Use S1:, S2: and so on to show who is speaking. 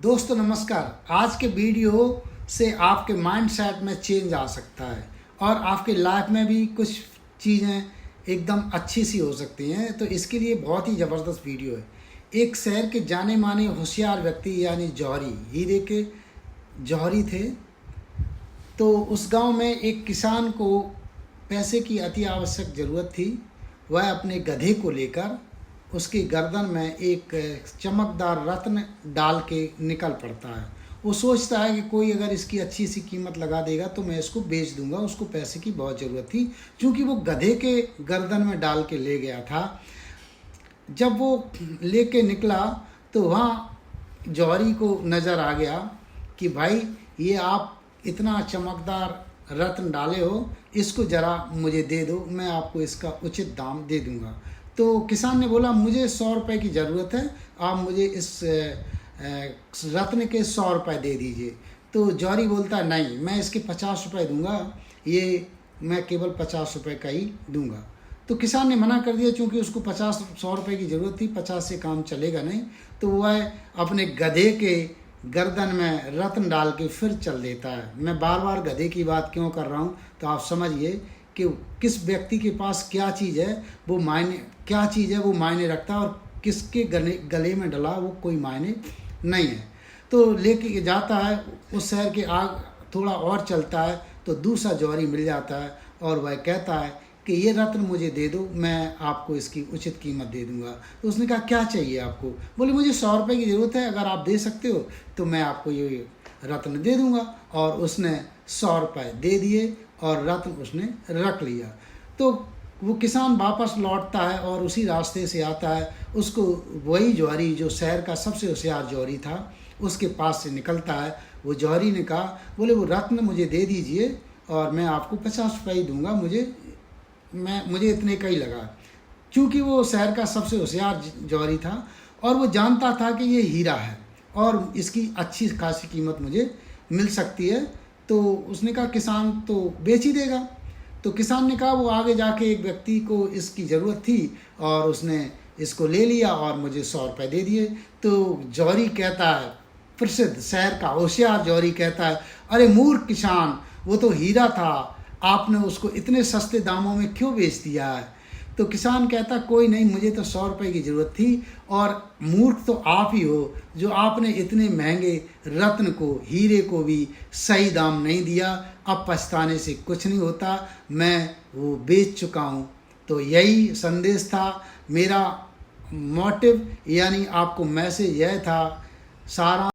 S1: दोस्तों नमस्कार। आज के वीडियो से आपके माइंडसेट में चेंज आ सकता है और आपके लाइफ में भी कुछ चीज़ें एकदम अच्छी सी हो सकती हैं। तो इसके लिए बहुत ही ज़बरदस्त वीडियो है। एक शहर के जाने माने होशियार व्यक्ति यानी जौहरी, हीरे के जौहरी थे। तो उस गांव में एक किसान को पैसे की अति आवश्यक ज़रूरत थी। वह अपने गधे को लेकर उसकी गर्दन में एक चमकदार रत्न डाल के निकल पड़ता है। वो सोचता है कि कोई अगर इसकी अच्छी सी कीमत लगा देगा तो मैं इसको बेच दूंगा। उसको पैसे की बहुत ज़रूरत थी क्योंकि वो गधे के गर्दन में डाल के ले गया था। जब वो लेके निकला तो वहाँ जौहरी को नज़र आ गया कि भाई ये आप इतना चमकदार रत्न डाले हो, इसको ज़रा मुझे दे दो, मैं आपको इसका उचित दाम दे दूंगा। तो किसान ने बोला मुझे 100 रुपये की ज़रूरत है, आप मुझे इस रत्न के 100 रुपये दे दीजिए। तो जौहरी बोलता है नहीं, मैं इसके 50 रुपये दूंगा, ये मैं केवल 50 रुपये का ही दूंगा। तो किसान ने मना कर दिया क्योंकि उसको 100 रुपये की ज़रूरत थी, 50 से काम चलेगा नहीं। तो वह अपने गधे के गर्दन में रत्न डाल के फिर चल देता है। मैं बार बार गधे की बात क्यों कर रहा हूँ तो आप समझिए कि किस व्यक्ति के पास क्या चीज़ है वो मायने रखता है, और किसके गले में डला वो कोई मायने नहीं है। तो लेके जाता है उस शहर के आग थोड़ा और चलता है तो दूसरा जौहरी मिल जाता है और वह कहता है कि ये रत्न मुझे दे दो, मैं आपको इसकी उचित कीमत दे दूंगा। तो उसने कहा क्या चाहिए आपको? बोले मुझे 100 रुपये की ज़रूरत है, अगर आप दे सकते हो तो मैं आपको ये रत्न दे दूंगा। और उसने 100 रुपये दे दिए और रत्न उसने रख लिया। तो वो किसान वापस लौटता है और उसी रास्ते से आता है। उसको वही जौहरी जो शहर का सबसे होशियार जौहरी था उसके पास से निकलता है। वो जौहरी ने कहा, बोले वो रत्न मुझे दे दीजिए और मैं आपको 50 रुपये ही दूंगा, मुझे इतने का ही लगा। क्योंकि वो शहर का सबसे होशियार जौहरी था और वो जानता था कि ये हीरा है और इसकी अच्छी खासी कीमत मुझे मिल सकती है। तो उसने कहा किसान तो बेच ही देगा। तो किसान ने कहा वो आगे जाके एक व्यक्ति को इसकी ज़रूरत थी और उसने इसको ले लिया और मुझे 100 रुपये दे दिए। तो जौहरी कहता है, प्रसिद्ध शहर का होशियार जौहरी कहता है, अरे मूर्ख किसान, वो तो हीरा था, आपने उसको इतने सस्ते दामों में क्यों बेच दिया है? तो किसान कहता कोई नहीं, मुझे तो 100 रुपये की ज़रूरत थी और मूर्ख तो आप ही हो जो आपने इतने महंगे रत्न को, हीरे को भी सही दाम नहीं दिया। अब पछताने से कुछ नहीं होता, मैं वो बेच चुका हूँ। तो यही संदेश था मेरा। मोटिव यानी आपको मैसेज यह था, सारा